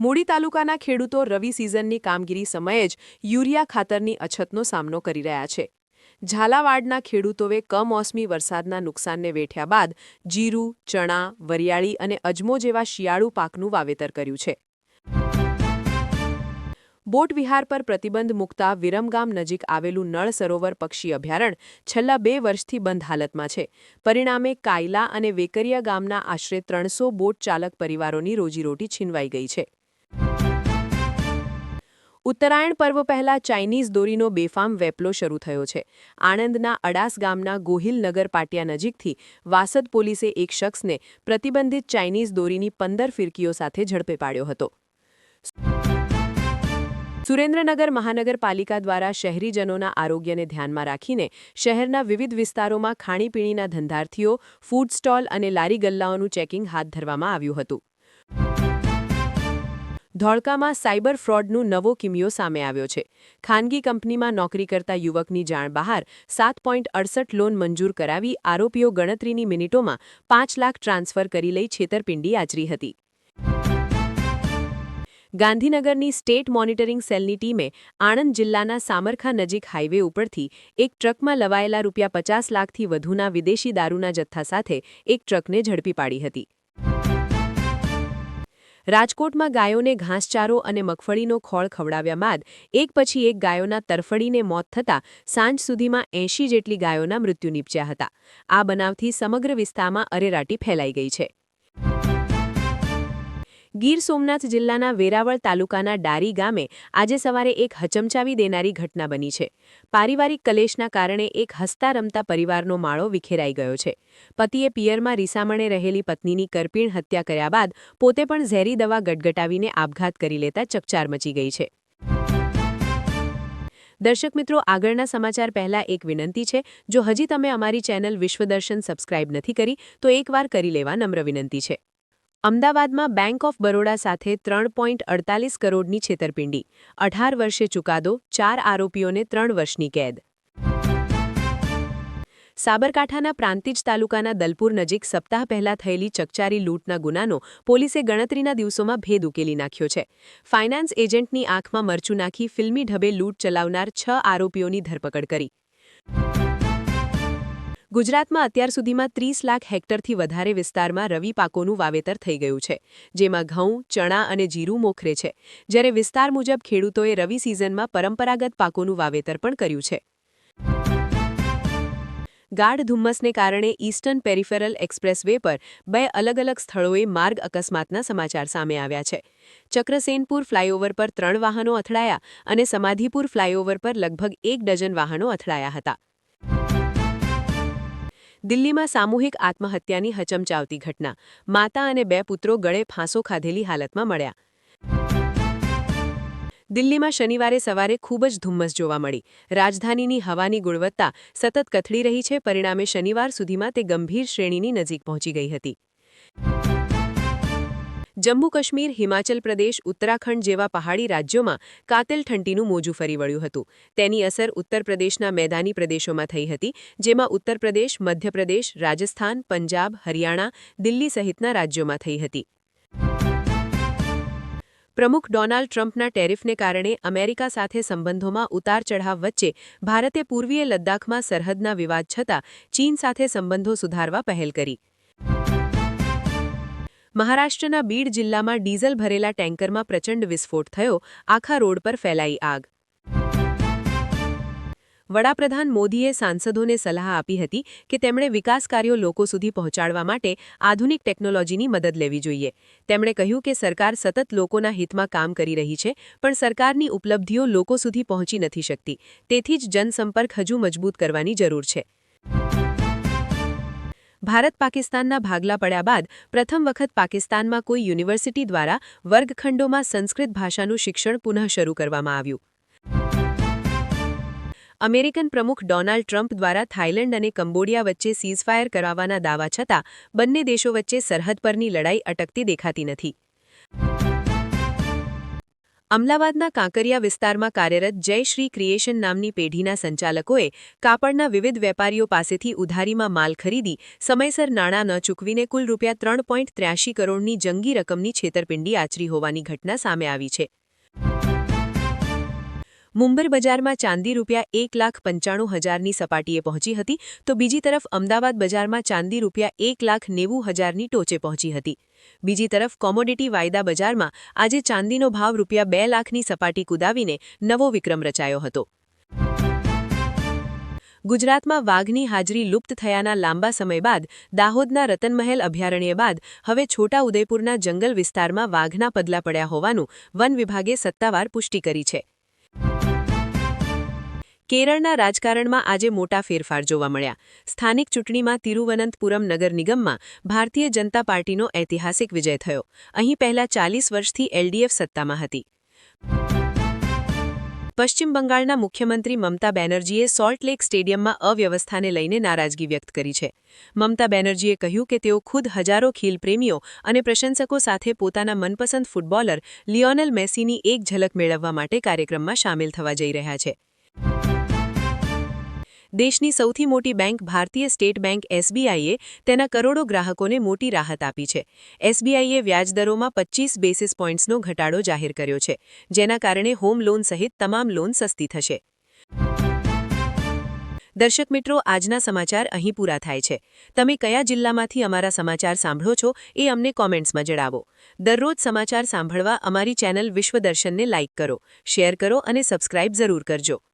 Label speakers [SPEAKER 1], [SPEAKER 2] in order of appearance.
[SPEAKER 1] મૂડી તાલુકાના ખેડૂતો રવિ સિઝનની કામગીરી સમયે જ યુરિયા ખાતરની અછતનો સામનો કરી રહ્યા છે. ઝાલાવાડના ખેડૂતોએ કમોસમી વરસાદના નુકસાનને વેઠ્યા બાદ જીરું, ચણા, વરિયાળી અને અજમો જેવા શિયાળુ પાકનું વાવેતર કર્યું છે. બોટ વિહાર પર પ્રતિબંધ મૂકતા વિરમગામ નજીક આવેલું નળ સરોવર પક્ષી અભયારણ્ય છેલ્લા 2 વર્ષથી બંધ હાલતમાં છે. પરિણામે કાયલા અને વેકરિયા ગામના આશરે 300 બોટ ચાલક પરિવારોની રોજીરોટી છીનવાઈ ગઈ છે. ઉત્તરાયણ પર્વ પહેલા ચાઇનીઝ દોરીનો બેફામ વેપલો શરૂ થયો છે. આણંદના અડાસ ગામના ગોહિલનગર પાટિયા નજીકથી વાસદ પોલીસે એક શખ્સને પ્રતિબંધિત ચાઇનીઝ દોરીની 15 ફિરકીઓ સાથે ઝડપે પાડ્યો હતો. સુરેન્દ્રનગર મહાનગરપાલિકા દ્વારા શહેરીજનોના આરોગ્યને ધ્યાનમાં રાખીને શહેરના વિવિધ વિસ્તારોમાં ખાણીપીણીના ધંધાર્થીઓ, ફૂડ સ્ટોલ અને લારી ગલ્લાઓનું ચેકિંગ હાથ ધરવામાં આવ્યું હતું. ધોળકામાં સાયબર ફ્રોડનું નવો કિમિયો સામે આવ્યો છે. ખાનગી કંપનીમાં નોકરી કરતા યુવકની જાણ બહાર 7.68 લોન મંજૂર કરાવી આરોપીઓ ગણતરીની મિનિટોમાં 5 લાખ ટ્રાન્સફર કરી લઈ છેતરપિંડી આચરી હતી. ગાંધીનગરની સ્ટેટ મોનિટરિંગ સેલની ટીમે આણંદ જિલ્લાના સામરખા નજીક હાઇવે ઉપરથી એક ટ્રકમાં લવાયેલા ₹50 લાખથી વધુના વિદેશી દારૂના જથ્થા સાથે એક ટ્રકને ઝડપી પાડી હતી. રાજકોટમાં ગાયોને ઘાસચારો અને મગફળીનો ખોળ ખવડાવ્યા બાદ એક પછી એક ગાયોના તરફડીને મોત થતાં સાંજ સુધીમાં 80 જેટલી ગાયોના મૃત્યુ નીપજ્યા હતા. આ બનાવથી સમગ્ર વિસ્તારમાં અરેરાટી ફેલાઈ ગઈ છે. ગીર સોમનાથ જિલ્લાના વેરાવળ તાલુકાના ડારી ગામે આજે સવારે એક હચમચાવી દેનારી ઘટના બની છે. પારિવારિક કલેશના કારણે એક હસતા રમતા પરિવારનો માળો વિખેરાઈ ગયો છે. પતિએ પિયરમાં રીસામણે રહેલી પત્નીની કરપીણ હત્યા કર્યા બાદ પોતે પણ ઝેરી દવા ગટગટાવીને આપઘાત કરી લેતા ચકચાર મચી ગઈ છે. દર્શક મિત્રો, આગળના સમાચાર પહેલા એક વિનંતી છે. જો હજી તમે અમારી ચેનલ વિશ્વદર્શન સબસ્ક્રાઇબ નથી કરી તો એકવાર કરી લેવા નમ્ર વિનંતી છે. અમદાવાદમાં બેંક ઓફ બરોડા સાથે 3.48 કરોડની છેતરપિંડી, 18 વર્ષે ચુકાદો, 4 આરોપીઓને 3 વર્ષની કેદ. સાબરકાંઠાના પ્રાંતિજ તાલુકાના દલપુર નજીક સપ્તાહ પહેલા થયેલી ચકચારી લૂંટના ગુનાનો પોલીસે ગણતરીના દિવસોમાં ભેદ ઉકેલી નાખ્યો છે. ફાઇનાન્સ એજન્ટની આંખમાં મરચું નાખી ફિલ્મી ઢબે લૂંટ ચલાવનાર 6 આરોપીઓની ધરપકડ કરી. ગુજરાતમાં અત્યાર સુધીમાં 30 લાખ હેક્ટરથી વધારે વિસ્તારમાં રવિ પાકોનું વાવેતર થઈ ગયું છે, જેમાં ઘઉં, ચણા અને જીરું મોખરે છે, જ્યારે વિસ્તાર મુજબ ખેડૂતોએ રવિ સિઝનમાં પરંપરાગત પાકોનું વાવેતર પણ કર્યું છે. ગાઢ ધુમ્મસને કારણે ઈસ્ટર્ન પેરિફેરલ એક્સપ્રેસવે પર 2 અલગ-અલગ સ્થળોએ માર્ગ અકસ્માતના સમાચાર સામે આવ્યા છે. ચક્રસેનપુર ફ્લાયઓવર પર 3 વાહનો અથડાયા અને સમાધિપુર ફ્લાયઓવર પર લગભગ 1 ડઝન વાહનો અથડાયા હતા. દિલ્હીમાં સામૂહિક આત્મહત્યાની હચમચાવતી ઘટના. માતા અને 2 પુત્રો ગળે ફાંસો ખાધેલી હાલતમાં મળ્યા. દિલ્હીમાં શનિવારે સવારે ખૂબ જ ધુમ્મસ જોવા મળી. રાજધાનીની હવાની ગુણવત્તા સતત કથળી રહી છે. પરિણામે શનિવાર સુધીમાં તે ગંભીર શ્રેણીની નજીક પહોંચી ગઈ હતી. જમ્મુ કાશ્મીર, હિમાચલ પ્રદેશ, ઉત્તરાખંડ જેવા પહાડી રાજ્યોમાં કાતિલ ઠંડીનું મોજું ફરી વળ્યું હતું. તેની અસર ઉત્તર પ્રદેશના મેદાની પ્રદેશોમાં થઈ હતી, જેમાં ઉત્તર પ્રદેશ, મધ્યપ્રદેશ, રાજસ્થાન, પંજાબ, હરિયાણા, દિલ્હી સહિતના રાજ્યોમાં થઈ હતી. પ્રમુખ ડોનાલ્ડ ટ્રમ્પના ટેરિફને કારણે અમેરિકા સાથે સંબંધોમાં ઉતાર-ચઢાવ વચ્ચે ભારતે પૂર્વીય લદ્દાખમાં સરહદના વિવાદ છતાં ચીન સાથે સંબંધો સુધારવા પહેલ કરી. મહારાષ્ટ્રના બીડ જિલ્લામાં ડીઝલ ભરેલા ટેન્કરમાં પ્રચંડ વિસ્ફોટ થયો, આખા રોડ પર ફેલાઈ આગ. વડાપ્રધાન મોદીએ સાંસદોને સલાહ આપી હતી કે તેમણે વિકાસ કાર્યો લોકો સુધી પહોંચાડવા માટે આધુનિક ટેકનોલોજીની મદદ લેવી જોઈએ. તેમણે કહ્યું કે સરકાર સતત લોકોના હિતમાં કામ કરી રહી છે, પણ સરકારની ઉપલબ્ધિઓ લોકો સુધી પહોંચી નથી શકતી. તેથી જ જનસંપર્ક હજુ મજબૂત કરવાની જરૂર છે. ભારત પાકિસ્તાનના ભાગલા પડ્યા બાદ પ્રથમ વખત પાકિસ્તાનમાં કોઈ યુનિવર્સિટી દ્વારા વર્ગખંડોમાં સંસ્કૃત ભાષાનું શિક્ષણ પુનઃ શરૂ કરવામાં આવ્યું. અમેરિકન પ્રમુખ ડોનાલ્ડ ટ્રમ્પ દ્વારા થાઇલેન્ડ અને કંબોડિયા વચ્ચે સીઝફાયર કરાવવાના દાવા છતાં બંને દેશો વચ્ચે સરહદ પરની લડાઈ અટકતી દેખાતી નથી. અમદાવાદના કાંકરિયા વિસ્તારમાં કાર્યરત જય શ્રી ક્રિએશન નામની પેઢીના સંચાલકોએ કાપડના વિવિધ વેપારીઓ પાસેથી ઉધારીમાં માલ ખરીદી સમયસર નાણાં ન ચૂકવીને કુલ ₹3.83 કરોડની જંગી રકમની છેતરપિંડી આચરી હોવાની ઘટના સામે આવી છે. મુંબઈ બજારમાં ચાંદી ₹1,95,000ની સપાટીએ પહોંચી હતી તો બીજી તરફ અમદાવાદ બજારમાં ચાંદી ₹1,90,000ની ટોચે પહોંચી હતી. બીજી તરફ કોમોડિટી વાયદા બજારમાં આજે ચાંદીનો ભાવ ₹2,00,000ની સપાટી કૂદાવીને નવો વિક્રમ રચાયો હતો. ગુજરાતમાં વાઘની હાજરી લુપ્ત થયાના લાંબા સમય બાદ દાહોદના રતનમહેલ અભયારણ્ય બાદ હવે છોટા ઉદેપુરના જંગલ વિસ્તારમાં વાઘના પદલા પડ્યા હોવાનું વન વિભાગે સત્તાવાર પુષ્ટિ કરી છે. કેરળના રાજકારણમાં આજે મોટા ફેરફાર જોવા મળ્યા. સ્થાનિક ચૂંટણીમાં તિરુવનંતપુરમ નગર નિગમમાં ભારતીય જનતા પાર્ટીનો ઐતિહાસિક વિજય થયો. અહીં પહેલા 40 વર્ષથી એલડીએફ સત્તામાં હતી. પશ્ચિમ બંગાળના મુખ્યમંત્રી મમતા બેનર્જીએ સોલ્ટલેક સ્ટેડિયમમાં અવ્યવસ્થાને લઈને નારાજગી વ્યક્ત કરી છે. મમતા બેનર્જીએ કહ્યું કે તેઓ ખુદ હજારો ખેલપ્રેમીઓ અને પ્રશંસકો સાથે પોતાના મનપસંદ ફૂટબોલર લિયોનેલ મેસીની એક ઝલક મેળવવા માટે કાર્યક્રમમાં સામેલ થવા જઈ રહ્યા છે. દેશની સૌથી મોટી બેંક ભારતીય સ્ટેટ બેંક એસબીઆઈએ તેના કરોડો ગ્રાહકોને મોટી રાહત આપી છે. એસબીઆઈએ વ્યાજદરોમાં 25 બેસિસ પોઇન્ટ્સનો ઘટાડો જાહેર કર્યો છે, જેના કારણે હોમ લોન સહિત તમામ લોન સસ્તી થશે. દર્શક મિત્રો, આજના સમાચાર અહીં પૂરા થાય છે. તમે કયા જિલ્લામાંથી અમારા સમાચાર સાંભળો છો એ અમને કોમેન્ટ્સમાં જણાવો. દરરોજ સમાચાર સાંભળવા અમારી ચેનલ વિશ્વદર્શનને લાઇક કરો, શેર કરો અને સબસ્ક્રાઇબ જરૂર કરજો.